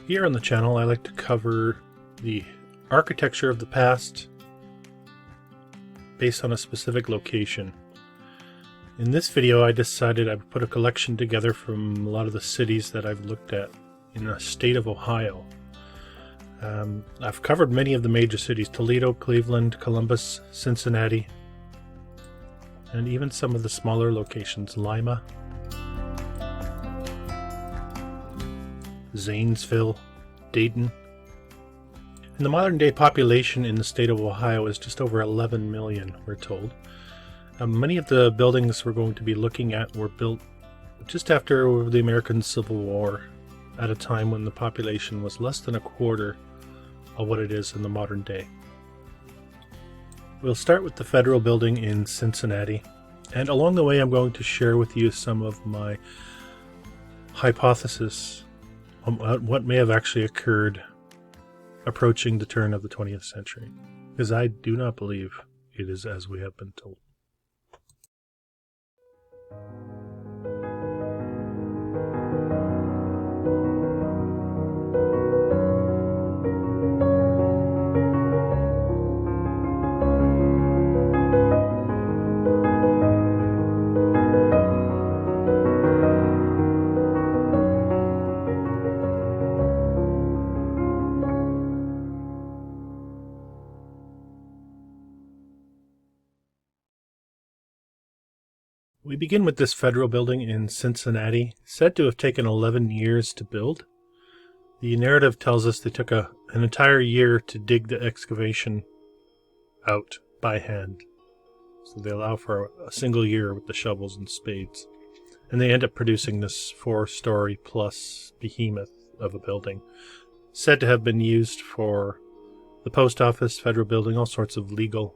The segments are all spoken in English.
Here on the channel, I like to cover the architecture of the past based on a specific location. In this video, I decided I would put a collection together from a lot of the cities that I've looked at in the state of Ohio. I've covered many of the major cities: Toledo, Cleveland, Columbus, Cincinnati, and even some of the smaller locations: Lima, Zanesville, Dayton. And the modern day population in the state of Ohio is just over 11 million, we're told. Many of the buildings we're going to be looking at were built just after the American Civil War, at a time when the population was less than a quarter of what it is in the modern day. We'll start with the Federal Building in Cincinnati, and along the way I'm going to share with you some of my hypothesis on what may have actually occurred approaching the turn of the 20th century, because I do not believe it is as we have been told. We begin with this federal building in Cincinnati, said to have taken 11 years to build. The narrative tells us they took an entire year to dig the excavation out by hand. So they allow for a single year with the shovels and spades. And they end up producing this 4-story plus behemoth of a building, said to have been used for the post office, federal building, all sorts of legal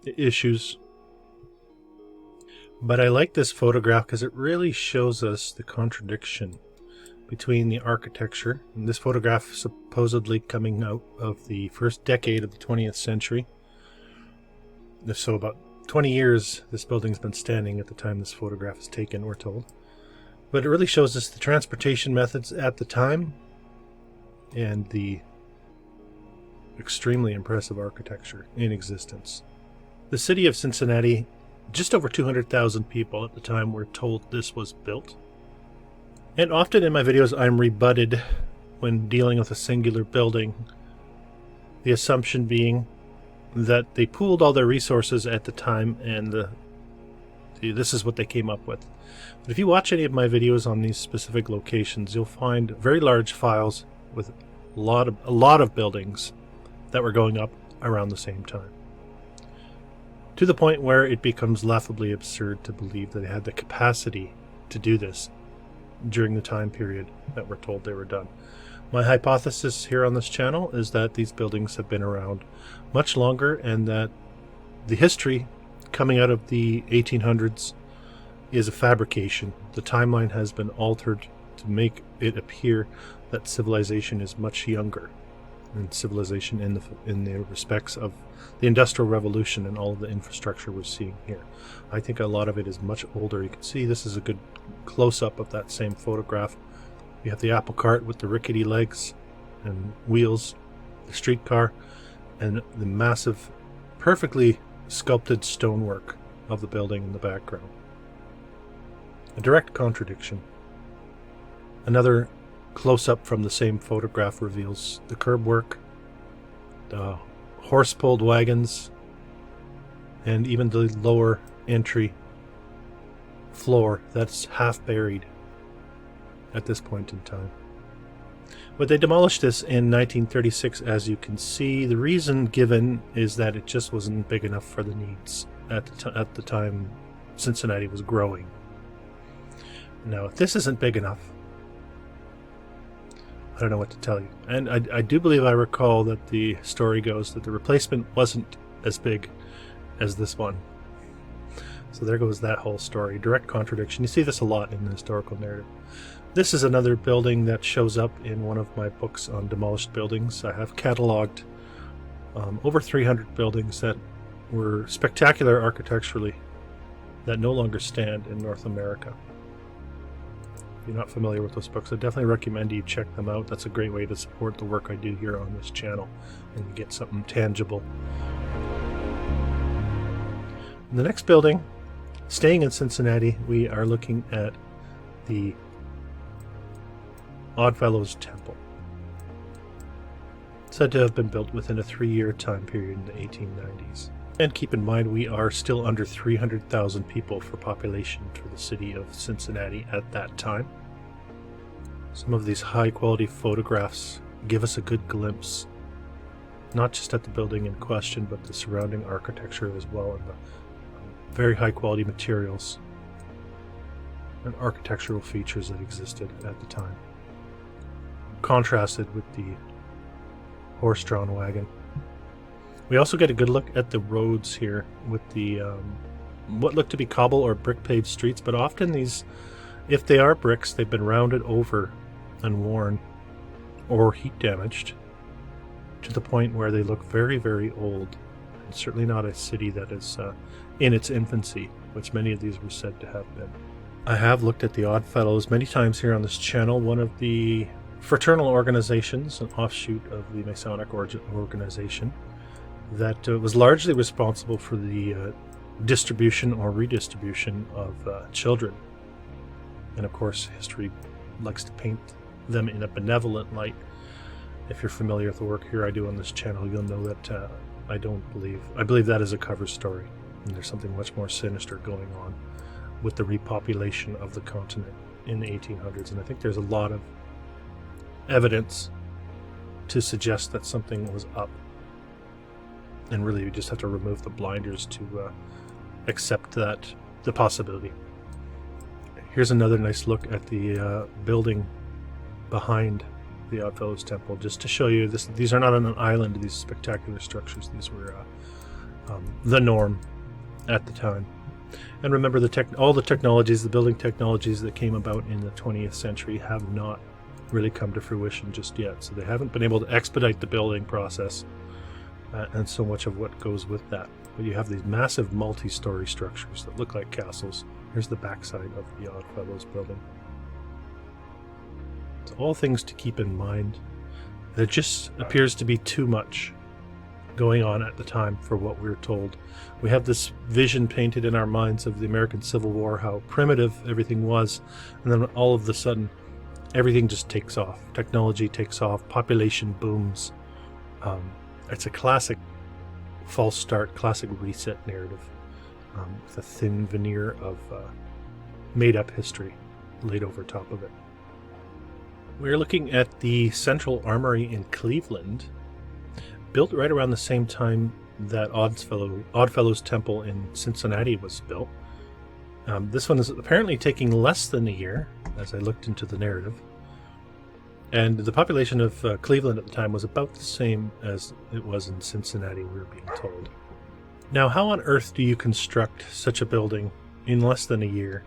issues. But I like this photograph because it really shows us the contradiction between the architecture, and this photograph supposedly coming out of the first decade of the 20th century. So about 20 years this building's been standing at the time this photograph is taken, we're told. But it really shows us the transportation methods at the time and the extremely impressive architecture in existence. The city of Cincinnati, just over 200,000 people at the time were told this was built. And often in my videos I'm rebutted when dealing with a singular building, the assumption being that they pooled all their resources at the time and this is what they came up with. But if you watch any of my videos on these specific locations, you'll find very large files with a lot of buildings that were going up around the same time, to the point where it becomes laughably absurd to believe that they had the capacity to do this during the time period that we're told they were done. My hypothesis here on this channel is that these buildings have been around much longer, and that the history coming out of the 1800s is a fabrication. The timeline has been altered to make it appear that civilization is much younger, and civilization in the respects of the Industrial Revolution and all of the infrastructure we're seeing here. I think a lot of it is much older. You can see this is a good close-up of that same photograph. You have the apple cart with the rickety legs and wheels, the streetcar, and the massive, perfectly sculpted stonework of the building in the background. A direct contradiction. Another close-up from the same photograph reveals the curb work, the horse-pulled wagons, and even the lower entry floor that's half buried at this point in time. But they demolished this in 1936, as you can see. The reason given is that it just wasn't big enough for the needs at the time Cincinnati was growing. Now, if this isn't big enough, I don't know what to tell you. And I do believe I recall that the story goes that the replacement wasn't as big as this one. So there goes that whole story. Direct contradiction. You see this a lot in the historical narrative. This is another building that shows up in one of my books on demolished buildings. I have catalogued over 300 buildings that were spectacular architecturally that no longer stand in North America. If you're not familiar with those books, I definitely recommend you check them out. That's a great way to support the work I do here on this channel and get something tangible. In the next building, staying in Cincinnati, we are looking at the Oddfellow's Temple. Said to have been built within a 3-year time period in the 1890s. And keep in mind, we are still under 300,000 people for population for the city of Cincinnati at that time. Some of these high-quality photographs give us a good glimpse, not just at the building in question, but the surrounding architecture as well, and the very high-quality materials and architectural features that existed at the time, contrasted with the horse-drawn wagon. We also get a good look at the roads here with the what look to be cobble or brick paved streets, but often these, if they are bricks, they've been rounded over and worn or heat damaged to the point where they look very, very old, and certainly not a city that is in its infancy, which many of these were said to have been. I have looked at the Oddfellows many times here on this channel, one of the fraternal organizations, an offshoot of the Masonic organization, that was largely responsible for the distribution or redistribution of children. And of course, history likes to paint them in a benevolent light. If you're familiar with the work here I do on this channel, you'll know that I believe that is a cover story, and there's something much more sinister going on with the repopulation of the continent in the 1800s. And I think there's a lot of evidence to suggest that something was up. And really, you just have to remove the blinders to accept that, the possibility. Here's another nice look at the building behind the Oddfellow's Temple, just to show you this. These are not on an island, these spectacular structures. These were the norm at the time. And remember, all the technologies, the building technologies that came about in the 20th century have not really come to fruition just yet. So they haven't been able to expedite the building process. And so much of what goes with that. But you have these massive multi-story structures that look like castles. Here's the backside of the Oddfellows building. So all things to keep in mind. There just appears to be too much going on at the time for what we're told. We have this vision painted in our minds of the American Civil War, how primitive everything was, and then all of a sudden everything just takes off. Technology takes off, population booms. It's a classic false start, classic reset narrative with a thin veneer of made-up history laid over top of it. We're looking at the Central Armory in Cleveland, built right around the same time that Oddfellow's Temple in Cincinnati was built. This one is apparently taking less than a year, as I looked into the narrative. And the population of Cleveland at the time was about the same as it was in Cincinnati, we were being told. Now, how on earth do you construct such a building in less than a year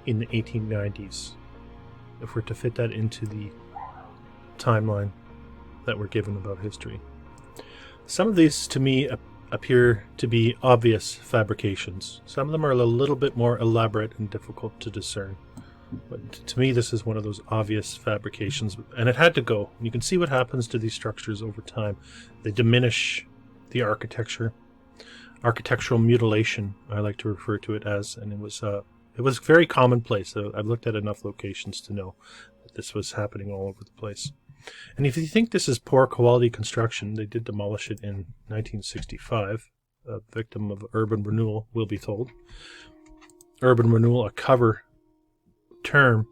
in the 1890s, if we're to fit that into the timeline that we're given about history? Some of these, to me, appear to be obvious fabrications. Some of them are a little bit more elaborate and difficult to discern. But to me, this is one of those obvious fabrications, and it had to go. You can see what happens to these structures over time. They diminish the architecture. Architectural mutilation, I like to refer to it as, and it was very commonplace. I've looked at enough locations to know that this was happening all over the place. And if you think this is poor quality construction, they did demolish it in 1965, a victim of urban renewal, we'll be told. Urban renewal, a cover term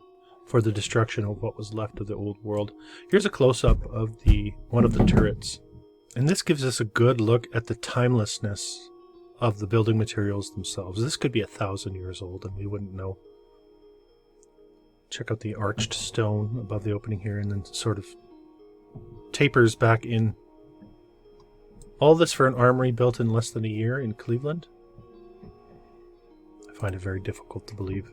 for the destruction of what was left of the old world. Here's a close-up of one of the turrets, and this gives us a good look at the timelessness of the building materials themselves. This could be 1,000 years old and we wouldn't know. Check out the arched stone above the opening here, and then sort of tapers back in. All this for an armory built in less than a year in Cleveland? I find it very difficult to believe.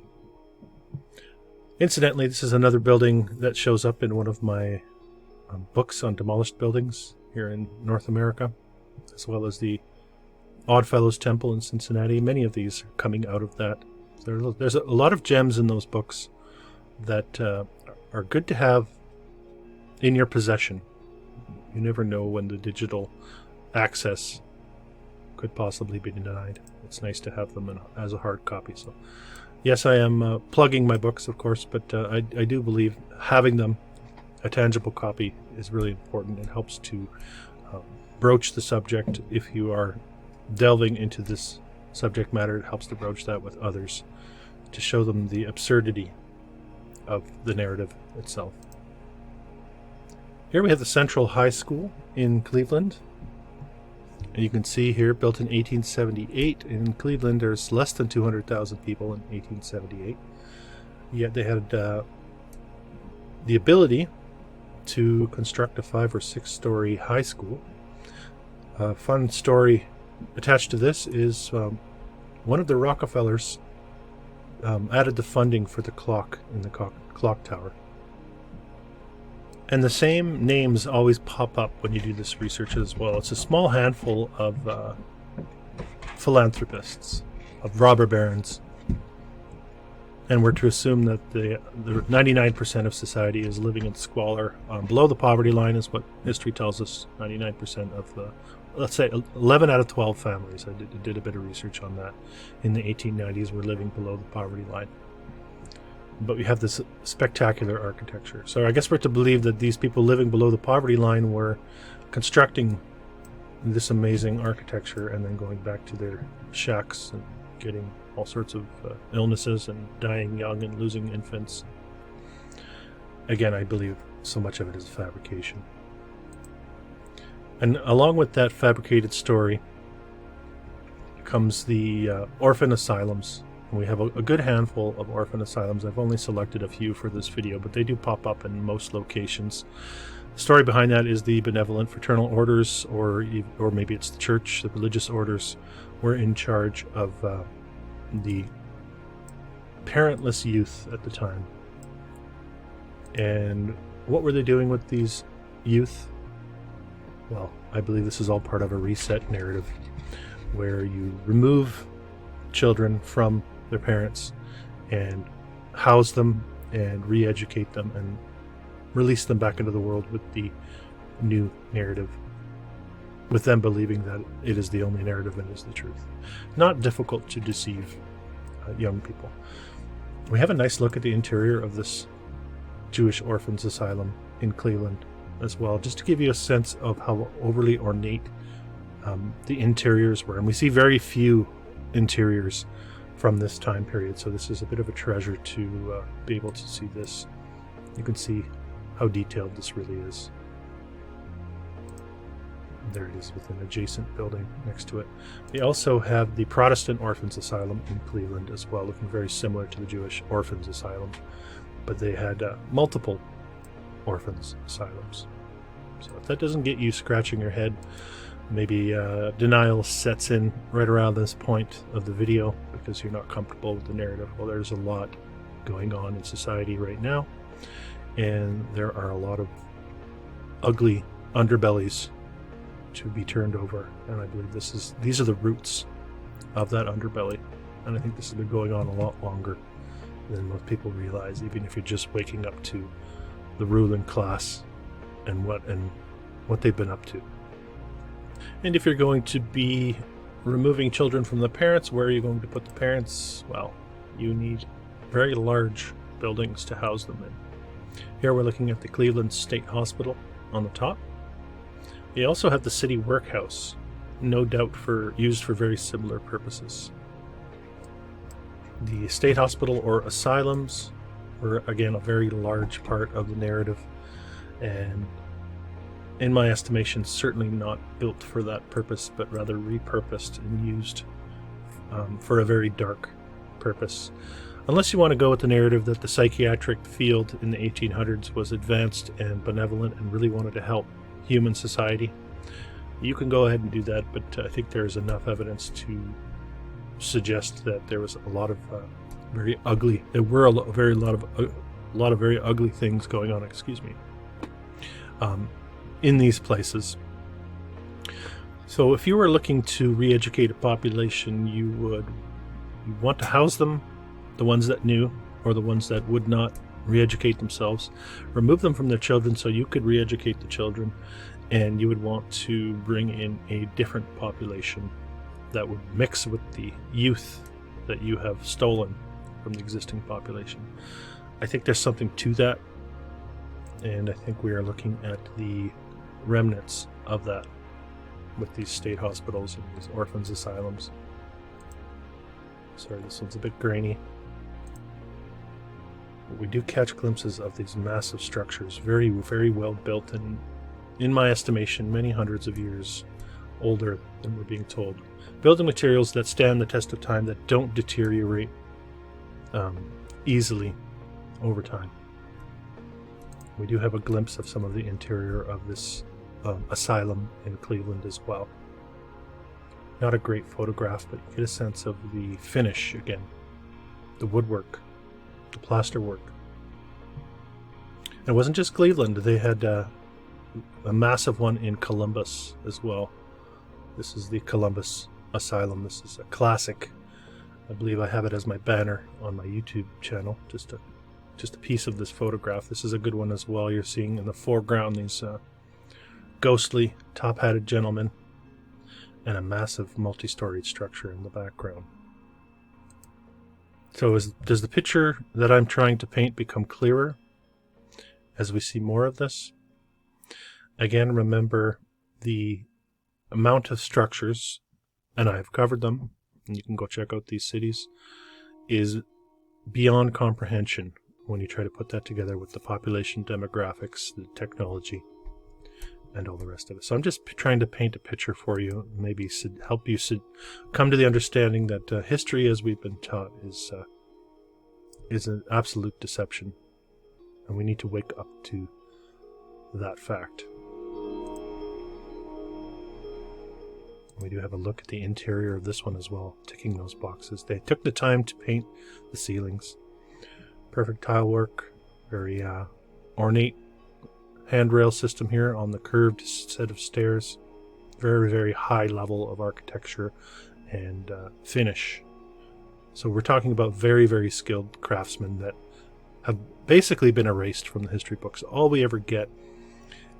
Incidentally, this is another building that shows up in one of my books on demolished buildings here in North America, as well as the Oddfellow's Temple in Cincinnati. Many of these are coming out of that. There's a lot of gems in those books that are good to have in your possession. You never know when the digital access could possibly be denied. It's nice to have them as a hard copy. So, yes, I am plugging my books, of course, but I do believe having them, a tangible copy, is really important. It helps to broach the subject. If you are delving into this subject matter, it helps to broach that with others, to show them the absurdity of the narrative itself. Here we have the Central High School in Cleveland. And you can see here, built in 1878. In Cleveland, there's less than 200,000 people in 1878. Yet they had the ability to construct a 5 or 6 story high school. A fun story attached to this is one of the Rockefellers added the funding for the clock in the clock tower. And the same names always pop up when you do this research as well. It's a small handful of philanthropists, of robber barons. And we're to assume that the 99% of society is living in squalor. Below the poverty line is what history tells us. 99% of the, let's say 11 out of 12 families, I did a bit of research on that, in the 1890s were living below the poverty line. But we have this spectacular architecture. So I guess we're to believe that these people living below the poverty line were constructing this amazing architecture and then going back to their shacks and getting all sorts of illnesses and dying young and losing infants. Again, I believe so much of it is fabrication. And along with that fabricated story comes the orphan asylums. We have a good handful of orphan asylums. I've only selected a few for this video, but they do pop up in most locations. The story behind that is the benevolent fraternal orders, or maybe it's the church, the religious orders, were in charge of the parentless youth at the time. And what were they doing with these youth? Well, I believe this is all part of a reset narrative where you remove children from their parents and house them and re-educate them and release them back into the world with the new narrative, with them believing that it is the only narrative and is the truth. Not difficult to deceive young people. We have a nice look at the interior of this Jewish orphans asylum in Cleveland as well, just to give you a sense of how overly ornate the interiors were. And we see very few interiors from this time period, so this is a bit of a treasure to be able to see this. You can see how detailed this really is. There it is with an adjacent building next to it. We also have the Protestant Orphans Asylum in Cleveland as well, looking very similar to the Jewish Orphans Asylum, but they had multiple orphans asylums. So if that doesn't get you scratching your head, maybe denial sets in right around this point of the video because you're not comfortable with the narrative. Well, there's a lot going on in society right now, and there are a lot of ugly underbellies to be turned over, and I believe these are the roots of that underbelly, and I think this has been going on a lot longer than most people realize, even if you're just waking up to the ruling class and what they've been up to. And if you're going to be removing children from the parents, where are you going to put the parents? Well, you need very large buildings to house them in. Here we're looking at the Cleveland State Hospital on the top. We also have the city workhouse, no doubt used for very similar purposes. The state hospital or asylums were again a very large part of the narrative, and in my estimation certainly not built for that purpose, but rather repurposed and used for a very dark purpose. Unless you want to go with the narrative that the psychiatric field in the 1800s was advanced and benevolent and really wanted to help human society, you can go ahead and do that, but I think there's enough evidence to suggest that there was a lot of very ugly things going on, in these places. So if you were looking to re-educate a population, you want to house them, the ones that knew or the ones that would not re-educate themselves, remove them from their children so you could re-educate the children, and you would want to bring in a different population that would mix with the youth that you have stolen from the existing population. I think there's something to that, and I think we are looking at the remnants of that with these state hospitals and these orphans asylums. Sorry, this one's a bit grainy. But we do catch glimpses of these massive structures, very, very well built, and in my estimation, many hundreds of years older than we're being told. Building materials that stand the test of time, that don't deteriorate easily over time. We do have a glimpse of some of the interior of this asylum in Cleveland as well. Not a great photograph, but you get a sense of the finish again. The woodwork, the plasterwork. It wasn't just Cleveland, they had a massive one in Columbus as well. This is the Columbus Asylum. This is a classic. I believe I have it as my banner on my YouTube channel. Just a piece of this photograph. This is a good one as well. You're seeing in the foreground these ghostly top-hatted gentlemen and a massive multi-storied structure in the background. So does the picture that I'm trying to paint become clearer as we see more of this? Again, remember the amount of structures, and I've covered them, and you can go check out these cities, is beyond comprehension when you try to put that together with the population demographics, the technology, and all the rest of it. So I'm just trying to paint a picture for you, maybe help you come to the understanding that history, as we've been taught, is an absolute deception, and we need to wake up to that fact. We do have a look at the interior of this one as well, ticking those boxes. They took the time to paint the ceilings. Perfect tile work, very ornate handrail system here on the curved set of stairs. Very, very high level of architecture and finish. So we're talking about very, very skilled craftsmen that have basically been erased from the history books. All we ever get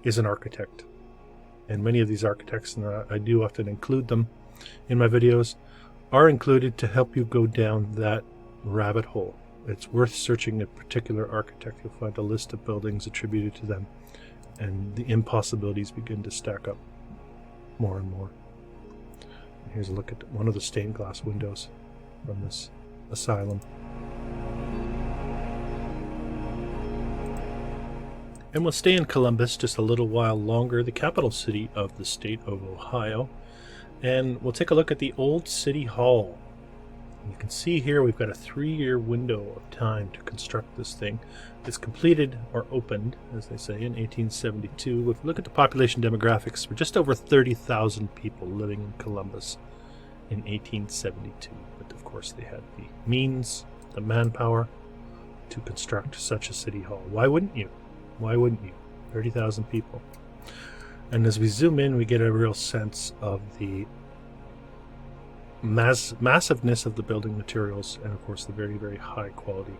is an architect. And many of these architects, and I do often include them in my videos, are included to help you go down that rabbit hole. It's worth searching a particular architect. You'll find a list of buildings attributed to them, and the impossibilities begin to stack up more and more. And here's a look at one of the stained glass windows from this asylum. And we'll stay in Columbus just a little while longer, the capital city of the state of Ohio. And we'll take a look at the old City Hall. You can see here we've got a 3-year window of time to construct this thing. It's completed, or opened, as they say, in 1872. If we look at the population demographics, we're just over 30,000 people living in Columbus in 1872. But of course they had the means, the manpower to construct such a city hall. Why wouldn't you? Why wouldn't you? 30,000 people. And as we zoom in, we get a real sense of the massiveness of the building materials, and of course the very, very high quality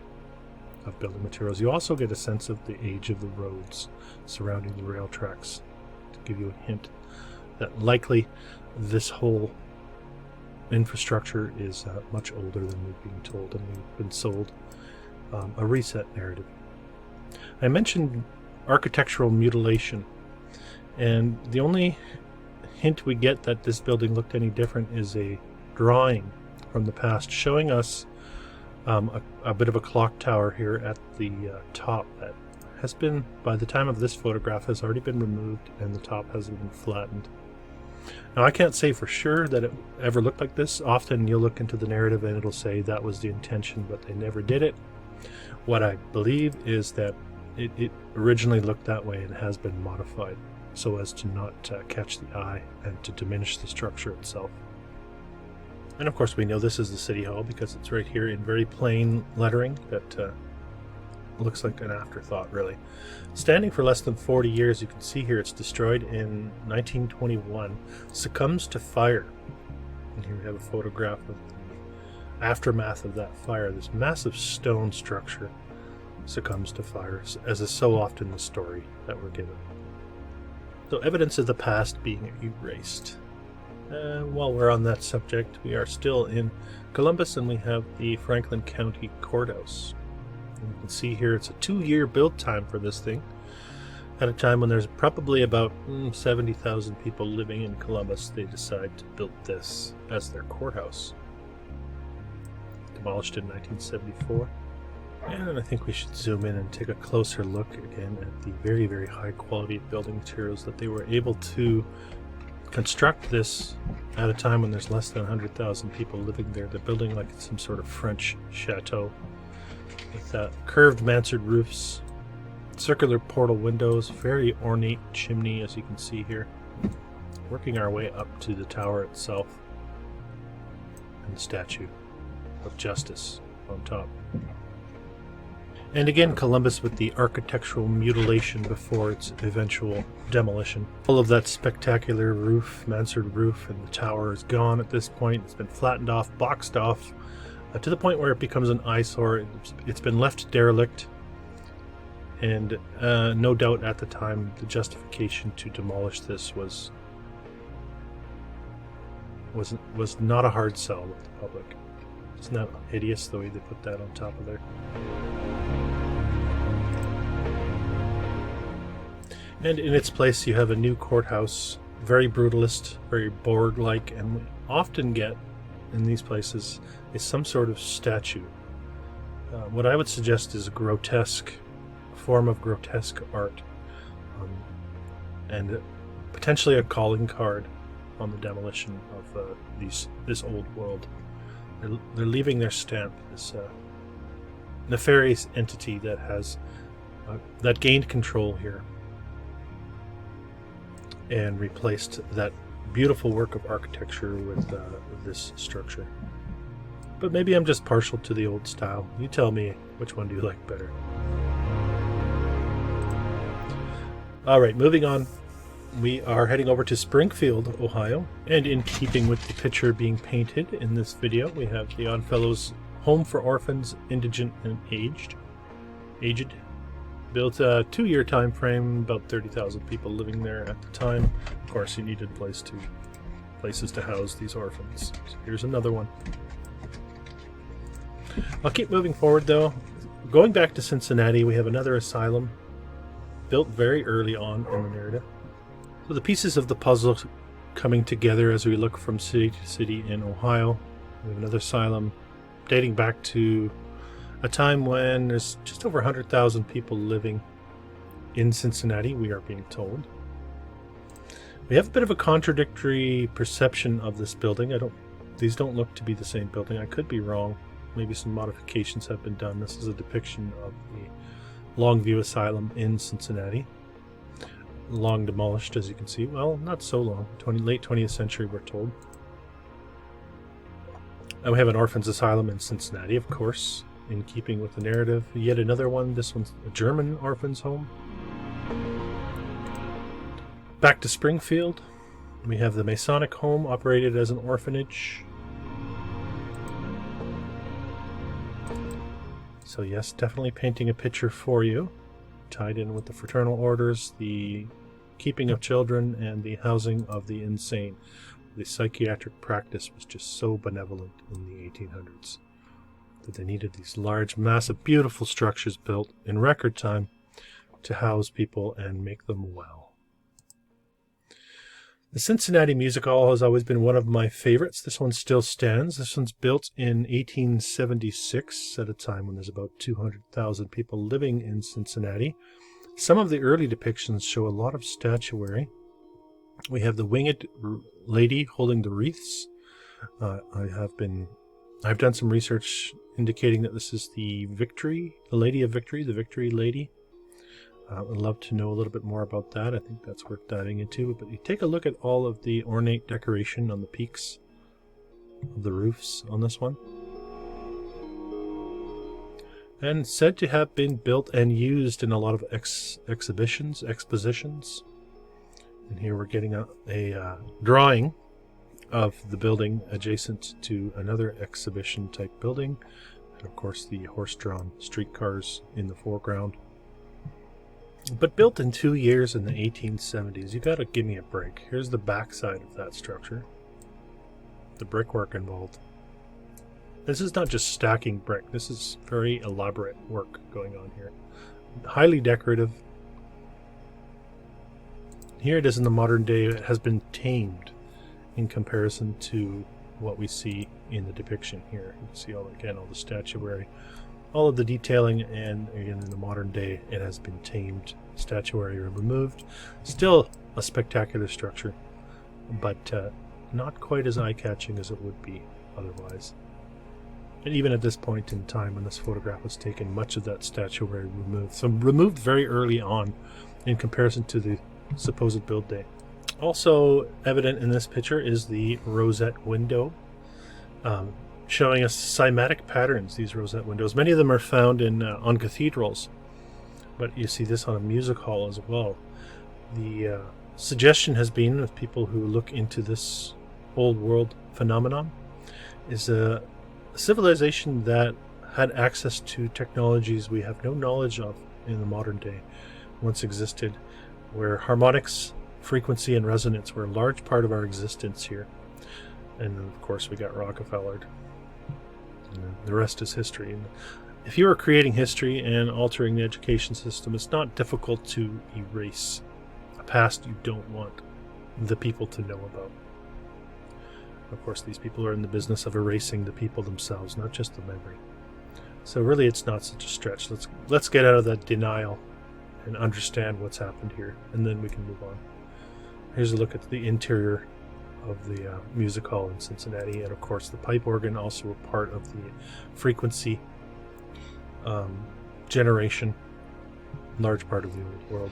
of building materials. You also get a sense of the age of the roads surrounding the rail tracks, to give you a hint that likely this whole infrastructure is much older than we've been told, and we've been sold a reset narrative. I mentioned architectural mutilation, and the only hint we get that this building looked any different is a drawing from the past showing us a bit of a clock tower here at the top that has been, by the time of this photograph, has already been removed, and the top has been flattened. Now I can't say for sure that it ever looked like this. Often you'll look into the narrative and it'll say that was the intention, but they never did it. What I believe is that it originally looked that way and has been modified so as to not catch the eye and to diminish the structure itself. And of course we know this is the City Hall because it's right here in very plain lettering that looks like an afterthought, really. Standing for less than 40 years, you can see here it's destroyed in 1921, succumbs to fire. And here we have a photograph of the aftermath of that fire, this massive stone structure succumbs to fires, as is so often the story that we're given. So evidence of the past being erased. While we're on that subject, we are still in Columbus, and we have the Franklin County Courthouse. And you can see here it's a 2-year build time for this thing, at a time when there's probably about 70,000 people living in Columbus. They decide to build this as their courthouse. Demolished in 1974. And I think we should zoom in and take a closer look again at the very, very high quality building materials that they were able to construct this at a time when there's less than 100,000 people living there. They're building like some sort of French chateau with curved mansard roofs, circular portal windows, very ornate chimney, as you can see here. Working our way up to the tower itself and the statue of Justice on top. And again, Columbus with the architectural mutilation before its eventual demolition. All of that spectacular roof, mansard roof, and the tower is gone at this point. It's been flattened off, boxed off, to the point where it becomes an eyesore. It's been left derelict, and no doubt at the time the justification to demolish this was not a hard sell with the public. Isn't that hideous the way they put that on top of there? And in its place you have a new courthouse, very brutalist, very Borg-like, and we often get in these places is some sort of statue. What I would suggest is a form of grotesque art, and potentially a calling card on the demolition of this old world. They're leaving their stamp, this nefarious entity that has that gained control here and replaced that beautiful work of architecture with this structure. But maybe I'm just partial to the old style. You tell me, which one do you like better? Alright, moving on. We are heading over to Springfield, Ohio, and in keeping with the picture being painted in this video, we have the Oddfellow's Home for Orphans, Indigent and Aged. Built a 2-year time frame, about 30,000 people living there at the time. Of course, you needed places to house these orphans. So here's another one. I'll keep moving forward though. Going back to Cincinnati, we have another asylum built very early on in the narrative. So the pieces of the puzzle coming together as we look from city to city in Ohio. We have another asylum dating back to a time when there's just over 100,000 people living in Cincinnati, we are being told. We have a bit of a contradictory perception of this building. These don't look to be the same building. I could be wrong. Maybe some modifications have been done. This is a depiction of the Longview Asylum in Cincinnati. Long demolished, as you can see. Well, not so long. Late 20th century, we're told. And we have an orphans asylum in Cincinnati, of course, in keeping with the narrative. Yet another one. This one's a German orphans home. Back to Springfield. We have the Masonic home, operated as an orphanage. So yes, definitely painting a picture for you, tied in with the fraternal orders, the keeping of children, and the housing of the insane. The psychiatric practice was just so benevolent in the 1800s that they needed these large, massive, beautiful structures built in record time to house people and make them well. The Cincinnati Music Hall has always been one of my favorites. This one still stands. This one's built in 1876 at a time when there's about 200,000 people living in Cincinnati. Some of the early depictions show a lot of statuary. We have the winged lady holding the wreaths. I've done some research indicating that this is the Lady of Victory, the Victory Lady. I'd love to know a little bit more about that. I think that's worth diving into. But you take a look at all of the ornate decoration on the peaks of the roofs on this one. And said to have been built and used in a lot of expositions. And here we're getting a drawing of the building adjacent to another exhibition type building. And of course the horse-drawn streetcars in the foreground. But built in 2 years in the 1870s, you gotta give me a break. Here's the backside of that structure. The brickwork involved. This is not just stacking brick. This is very elaborate work going on here. Highly decorative. Here it is in the modern day. It has been tamed in comparison to what we see in the depiction here. You can see all the statuary, all of the detailing, and again in the modern day it has been tamed. Statuary removed. Still a spectacular structure, but not quite as eye-catching as it would be otherwise. And even at this point in time when this photograph was taken, much of that statuary removed. So removed very early on in comparison to the supposed build day. Also evident in this picture is the rosette window, showing us cymatic patterns, these rosette windows. Many of them are found in on cathedrals, but you see this on a music hall as well. The suggestion has been, with people who look into this old world phenomenon, is a civilization that had access to technologies we have no knowledge of in the modern day once existed, where harmonics, frequency, and resonance were a large part of our existence here. And of course we got Rockefellered. And the rest is history. And if you are creating history and altering the education system, it's not difficult to erase a past you don't want the people to know about. Of course, these people are in the business of erasing the people themselves, not just the memory. So really it's not such a stretch. Let's get out of that denial and understand what's happened here, and then we can move on. Here's a look at the interior of the music hall in Cincinnati, and of course the pipe organ, also a part of the frequency generation, large part of the old world.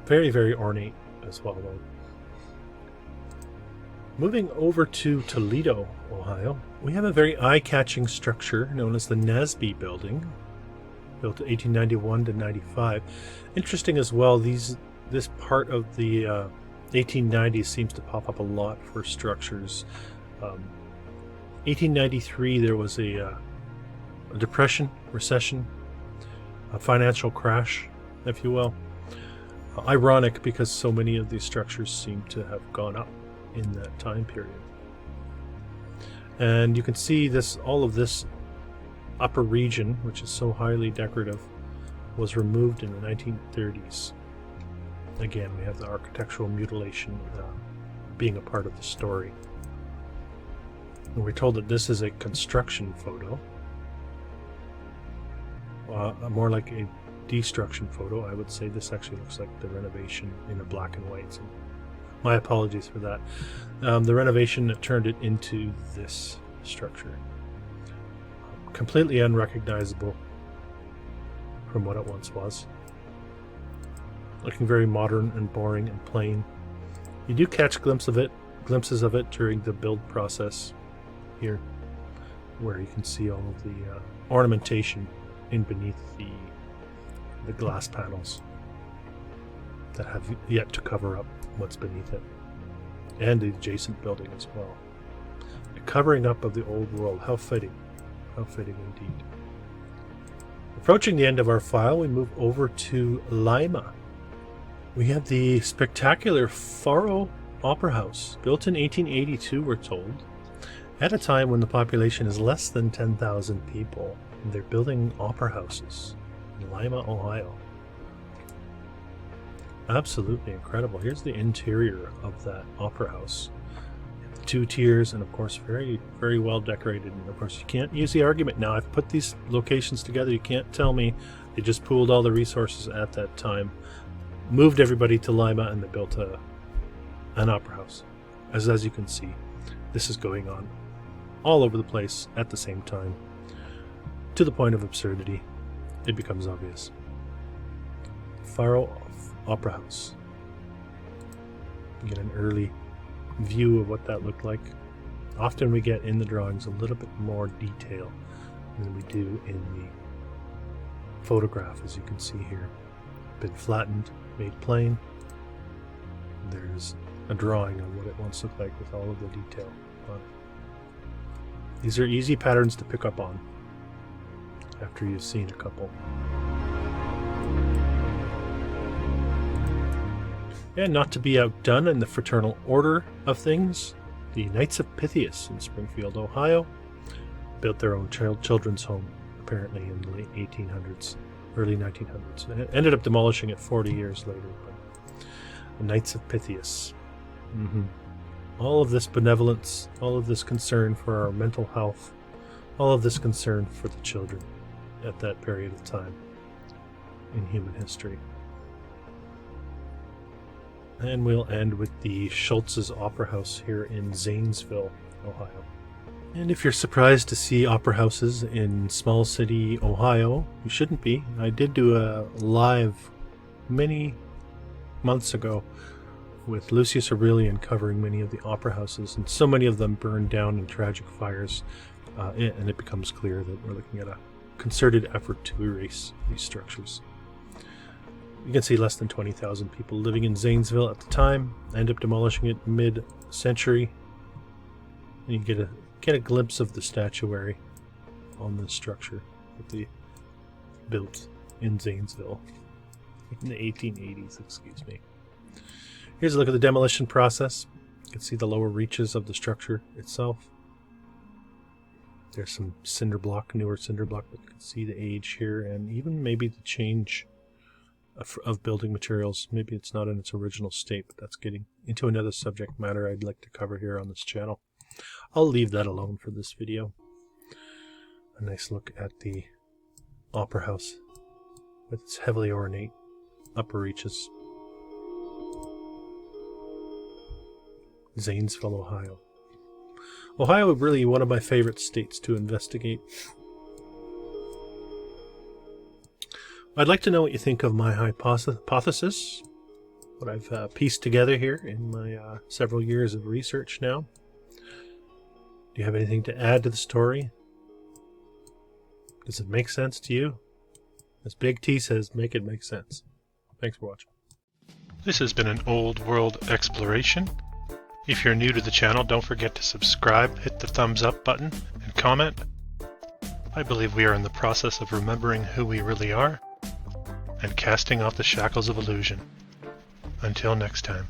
Very, very ornate as well, though. Moving over to Toledo, Ohio, we have a very eye-catching structure known as the Nasby building, built 1891 to 95. Interesting as well, this part of the 1890s seems to pop up a lot for structures. 1893 there was a depression, recession, a financial crash, if you will. Ironic, because so many of these structures seem to have gone up in that time period. And you can see all of this upper region, which is so highly decorative, was removed in the 1930s. Again, we have the architectural mutilation being a part of the story. And we're told that this is a construction photo, more like a destruction photo. I would say this actually looks like the renovation in a black and white. So my apologies for that. The renovation turned it into this structure. Completely unrecognizable from what it once was. Looking very modern and boring and plain. You do catch glimpses of it during the build process here, where you can see all of the ornamentation in beneath the glass panels that have yet to cover up what's beneath it, and the adjacent building as well. The covering up of the old world. How fitting indeed. Approaching the end of our file, we move over to Lima. We have the spectacular Faurot Opera House, built in 1882, we're told, at a time when the population is less than 10,000 people, and they're building opera houses in Lima, Ohio. Absolutely incredible. Here's the interior of that opera house. The 2 tiers, and of course very, very well decorated. And of course you can't use the argument now. I've put these locations together. You can't tell me they just pooled all the resources at that time, moved everybody to Lima, and they built an opera house. As you can see, this is going on all over the place at the same time, to the point of absurdity. It becomes obvious. Faurot Opera House. You get an early view of what that looked like. Often we get in the drawings a little bit more detail than we do in the photograph, as you can see here. Been flattened, made plain. There's a drawing of what it once looked like with all of the detail on it. These are easy patterns to pick up on after you've seen a couple. And not to be outdone in the fraternal order of things, the Knights of Pythias in Springfield, Ohio, built their own children's home, apparently in the late 1800s, early 1900s. And ended up demolishing it 40 years later. But the Knights of Pythias. All of this benevolence, all of this concern for our mental health, all of this concern for the children at that period of time in human history. And we'll end with the Schultz's Opera House here in Zanesville, Ohio. And if you're surprised to see opera houses in small city Ohio, you shouldn't be. I did do a live many months ago with Lucius Aurelian covering many of the opera houses, and so many of them burned down in tragic fires, and it becomes clear that we're looking at a concerted effort to erase these structures. You can see less than 20,000 people living in Zanesville at the time. I end up demolishing it mid-century. And you get a glimpse of the statuary on this structure that they built in Zanesville in the 1880s, excuse me. Here's a look at the demolition process. You can see the lower reaches of the structure itself. There's some newer cinder block, but you can see the age here and even maybe the change of building materials. Maybe it's not in its original state, but that's getting into another subject matter I'd like to cover here on this channel. I'll leave that alone for this video. A nice look at the opera house with its heavily ornate upper reaches. Zanesville, Ohio. Ohio is really one of my favorite states to investigate. I'd like to know what you think of my hypothesis, what I've pieced together here in my several years of research now. Do you have anything to add to the story? Does it make sense to you? As Big T says, make it make sense. Thanks for watching. This has been an old world exploration. If you're new to the channel, don't forget to subscribe, hit the thumbs up button, and comment. I believe we are in the process of remembering who we really are and casting off the shackles of illusion. Until next time.